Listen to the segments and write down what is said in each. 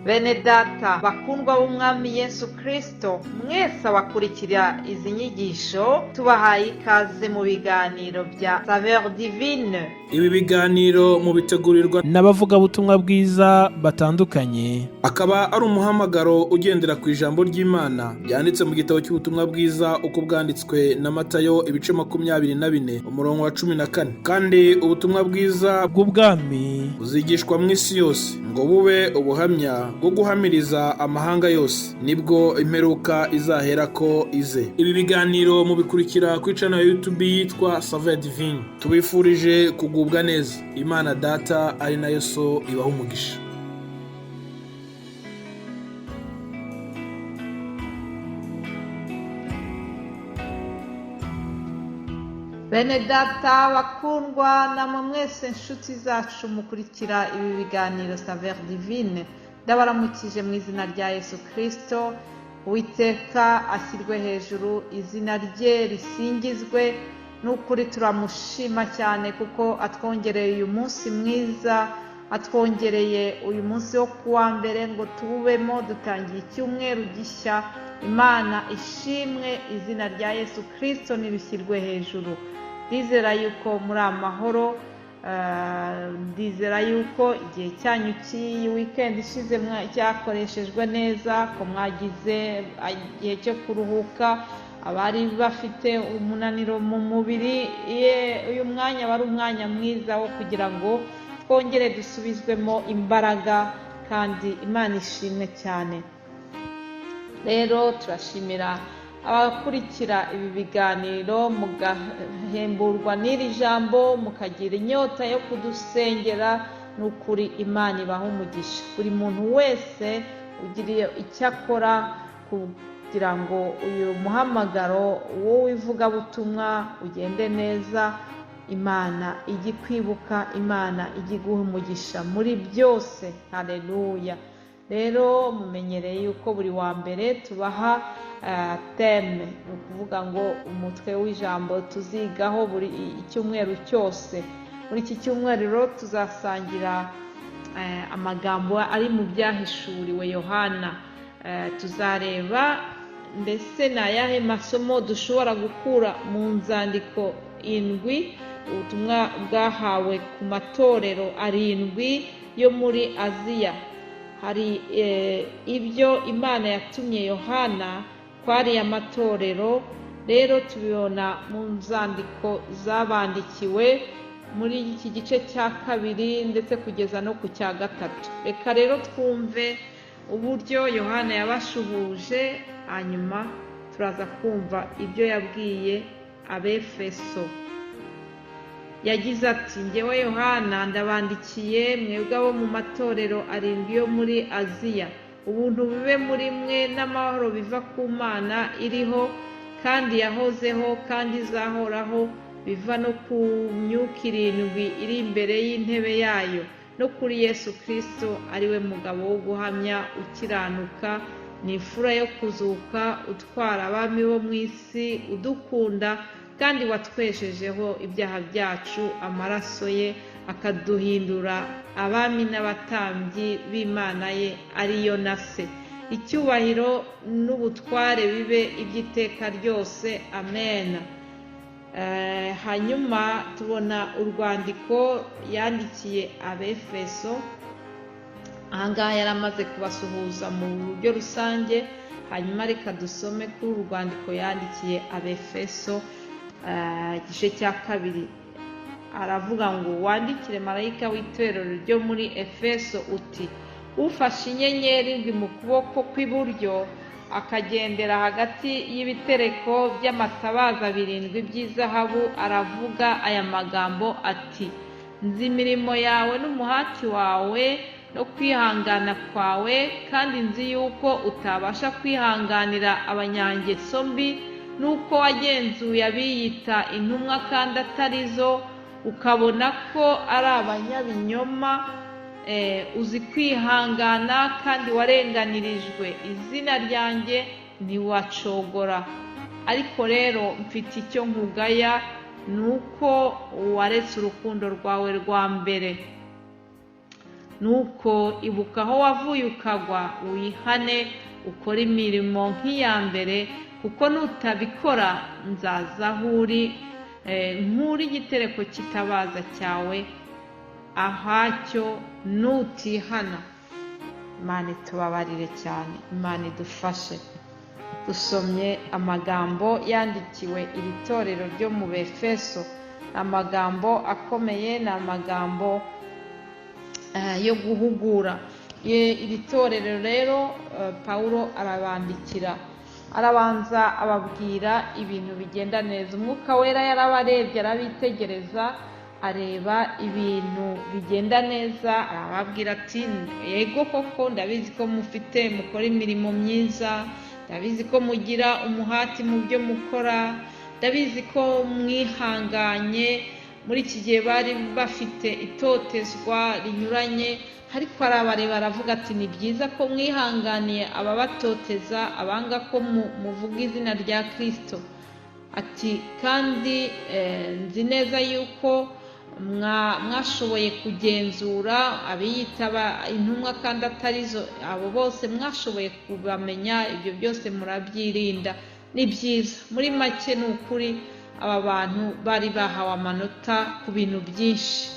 Bene data bakundwa b'umwami Yesu Kristo, mwese abakurikira izi nyigisho tubahaye ikaze mu biganiro bya Saveur Divine. Ibi biganiro mu bitegurirwa n'abavugabutumwa bwiza batandukanye, akaba ari umuhamagaro ugendera ku ijambo ry'Imana byanditse mu gitabo cy'ubutumwa bwiza uko bwanditswe na Matayo ibice 24 umurongo wa 14. Kandi ubutumwa bwiza bw'ubwami buzigishwa mu isi yose ngo bube ubuhamya bwo guhamiriza amahanga yose, nibwo imperuka izahera ko ize. Ibi biganiro mubikurikira ku channel ya YouTube yitwa Saveur Divine. Tubifurije kugubwa neza. Imana Data ari nayo So ibaha umugisha. Bene data bakundwa namwe mwese inshuti zacu mukurikira ibi biganiro Saveur Divine, ndabaramukije mu izina rya Yesu Kristo. Uwiteka ashyirwe hejuru, izina rye risingizwe. N'ukuri turamushima cyane kuko atwongereye uyu munsi mwiza, atwongereye uyu munsi wo kuwa mbere ngo tubemo dutangiye icyumweru gishya. Imana ishimwe, izina rya Yesu Kristo nirushyirwe hejuru. Ndizera yuko muri amahoro, ndizera yuko igihe cyanyu cy'iyi weekend ishize cyakoreshejwe neza, ko mwagize igihe cyo kuruhuka. Abari bafite umunaniro mu mubiri, uyu mwanya wari umwanya mwiza wo kugira ngo twongere dusubizwemo imbaraga, kandi Imana ishimwe cyane. Rero turashimira abakurikira ibi biganiro, mugahemburwa n'iri jambo, mukagira inyota yo kudusengera. N'ukuri Imana ibaha umugisha. Buri muntu wese ugiriye icyo akora kugira ngo uyu muhamagaro wowe ivugabutumwa ugende neza, Imana ijye kwibuka, Imana ijye guha umugisha muri byose. Haleluya. Rero mumenyereye yuko buri wa mbere tubaha teme, ni ukuvuga ngo umutwe w'ijambo tuzigaho buri icyumweru cyose. Muri iki cyumweru rero tuzasangira amagambo ari mu byahishuriwe Yohana. Tuzareba mbese ni ayahe masomo dushobora gukura mu nzandiko 7 ubutumwa bwahawe ku matorero 7 yo muri Aziya. Hari ibyo Imana yatumye Yohana kwari amatorero. Rero tubibona mu nzandiko zabandikiwe muri iki gice cya 2 ndetse kugeza no ku cya 3. Reka rero twumve uburyo Yohana yabashuhuje, hanyuma turaza kumva ibyo yabwiye Abefeso. Yagize ati: njyewe Yohana ndabandikiye mwebwe abo mu matorero 7 yo muri Aziya. Ubuntu bibe muri mwe n'amahoro biva ku Mana iriho kandi yahozeho kandi izahoraho, biva no ku myuka 7 iri imbere y'intebe yayo, no kuri Yesu Kristo ariwe mugabo wo guhamya, ukiranuka, n'imfura yo kuzuka, utwara abami bo mu isi, udukunda kandi watweshejeho ibyaha byacu amaraso ye, akaduhindura abami n'abatambyi b'Imana ye ariyo na Se. Icyubahiro n'ubutware bibe iby'iteka ryose. Amen. Hanyuma tubona urwandiko yandikiye Abefeso. Ahangaha yari amaze kubasuhuza mu buryo rusange. Hanyuma reka dusome kuri urwandiko yandikiye Abefeso igice cya 2. Aravuga ngo: wandikire marayika w'itorero ryo muri Efeso uti: ufashe inyenyeri 7 mu kuboko kw'iburyo, akagendera hagati y'ibitereko by'amatabaza 7 by'izahabu, aravuga aya magambo ati: nzi imirimo yawe n'umuhati wawe no kwihangana kwawe, kandi nzi yuko utabasha kwihanganira abanyangeso mbi, nuko wagenzuye abiyita intumwa kandi atari zo, ukabona ko ari abanyabinyoma. Uzi kwihangana kandi warenganirijwe izina ryanjye ntiwacogora. Ariko rero mfite icyo nkugaya, nuko waretse urukundo rwawe rwa mbere. nuko ibuka aho wavuye ukagwa, wihane ukore imirimo nk'iya mbere, kuko nutabikora nzaza aho uri nk'uri igitereko cy'itabaza cyawe ahacyo nutihana. Imana itubabarire cyane, Imana idufashe. Dusomye amagambo yandikiwe iri torero ryo mu Befeso, amagambo akomeye, ni amagambo yo guhugura iri torero. Rero Pawulo arabandikira, arabanza ababwira ibintu bigenda neza. Umwuka wera yarabarebye, arabitegereza, areba ibintu bigenda neza, arababwira ati yego koko ndabizi ko mukora imirimo myiza, ndabizi ko mugira umuhati mu byo mukora, ndabizi ko mwihanganye. Muri iki gihe bari bafite itotezwa rinyuranye, ariko arabareba aravuga ati ni byiza ko mwihanganiye ababatoteza, abanga ko muvuga izina rya Kristo. Ati kandi nzi neza yuko mwashoboye kugenzura abiyita intumwa kandi atarizo, abo bose mwashoboye kubamenya, ibyo byose murabyirinda, ni byiza. Muri make ni ukuri aba bantu bari bahawe amanota ku bintu byinshi,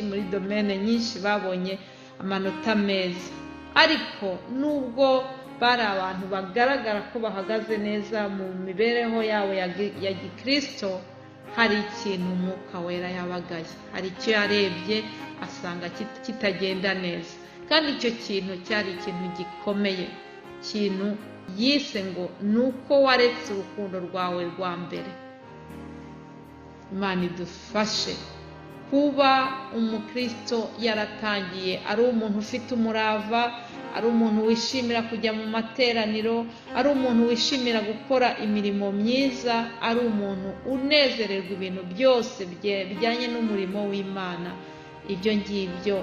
muri domene nyinshi babonye amanota meza. Ariko nubwo bari abantu bagaragara ko bahagaze neza mu mibereho yabo ya gikristo, hari ikintu umwuka wera yabagaye, hari icyo yarebye asanga kitagenda neza, kandi icyo kintu cyari ikintu gikomeye, ikintu yise ngo nuko waretse urukundo rwawe rwa mbere. Imana idufashe kuba umukristo yaratangiye ari umuntu ufite umurava, ari umuntu wishimira kujya mu materaniro, ari umuntu wishimira gukora imirimo myiza, ari umuntu unezererwa ibintu byose bijyanye n'umurimo w'Imana. Ibyo ngibyo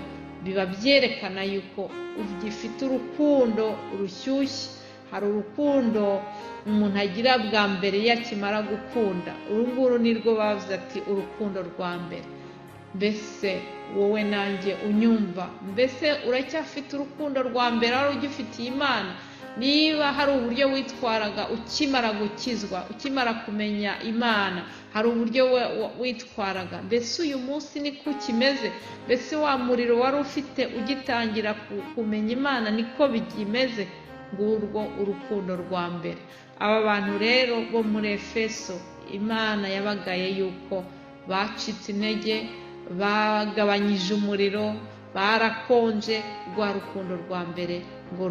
biba byerekana yuko ugifite urukundo rushyushye. Hari urukundo umuntu agira bwa mbere iyo akimara gukunda. Uru nguru nirwo bavuze ati urukundo rwa mbere. Mbese wowe nanjye unyumva, mbese uracyafite urukundo rwa mbere wari ugifitiye Imana? Niba hari uburyo witwaraga ukimara gukizwa, ukimara kumenya Imana, hari uburyo witwaraga, mbese uyu munsi niko ukimeze? Mbese wa muriro wari ufite ugitangira kumenya Imana niko bigimeze? Ngurwo urukundo rwa mbere. Aba bantu rero bo muri Efeso, Imana yabagaye yuko bacitse intege, bagabanyije umuriro, barakonje. Rwa rukundo rwa mbere ngo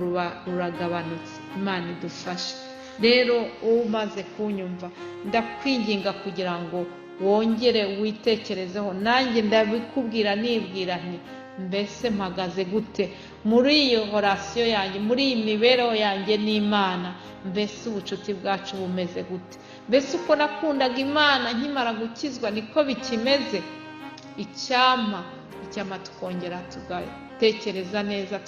ruragabanutse. Imana idufashe. Rero umaze kunyumva, ndakwinginga kugira ngo wongere witekerezeho. Nanjye ndabikubwira nibwira nti mbese mpagaze gute muri iyo horasiyo yanjye, muri iyi mibereho yanjye n'Imana? Mbese ubucuti bwacu bumeze gute? Mbese uko nakundaga Imana nkimara gukizwa niko bikimeze? Icyama tukongera tugatekereza neza,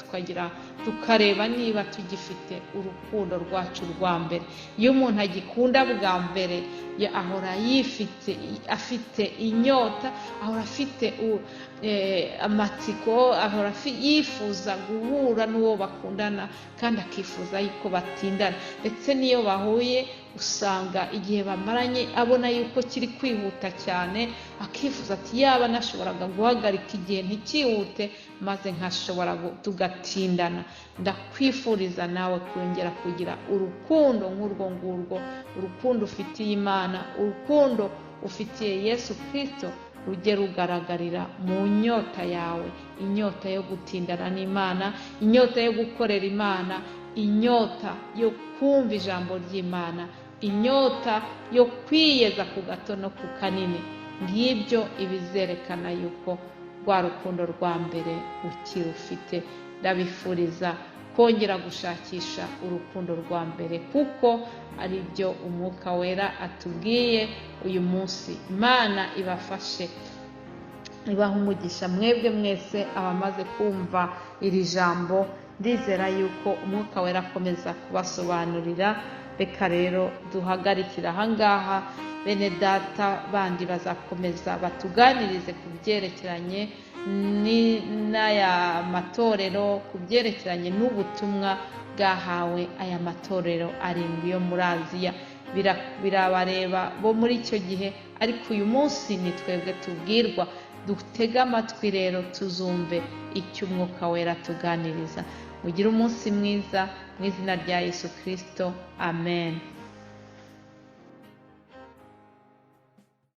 tukareba niba tugifite urukundo rwacu rwa mbere. Iyo umuntu agikunda bwa mbere, ahora afite inyota, ahora afite amatsiko, ahora yifuza guhura n'uwo bakundana, kandi akifuza yuko batindana. Ndetse n'iyo bahuye usanga igihe bamaranye abona yuko kiri kwihuta cyane, akifuza ati yaba nashoboraga guhagarika igihe ntikihute maze nkashobora tugatindana. Ndakwifuriza nawe kongera kugira urukundo nk'urwo ngurwo, urukundo ufitiye Imana, urukundo ufitiye Yesu Kristo, rujye rugaragarira mu nyota yawe, inyota yo gutindana n'Imana, inyota yo gukorera Imana, inyota yo kumva ijambo ry'Imana, inyota yo kwiyeza ku gato no ku kanini. Ngibyo ibizerekana yuko rwa rukundo rwa mbere ukirufite. Ndabifuriza kongera gushakisha urukundo rwa mbere, kuko ari byo umwuka wera atubwiye uyu munsi. Imana ibafashe, ibaha umugisha mwebwe mwese abamaze kumva iri jambo. Ndizera yuko umwuka wera akomeza kubasobanurira. Reka rero duhagarikira ahangaha. bene data bandi bazakomeza batuganirize ku byerekeranye n'aya matorero, ku byerekeranye n'ubutumwa bwahawe aya matorero arindwi yo muri Aziya. Birabareba bo muri icyo gihe, ariko uyu munsi ni twebwe tubwirwa. Dutege amatwi rero tuzumve icyo Umwuka Wera tuganiriza. Mugire umunsi mwiza mu izina rya Yesu Kristo, amen.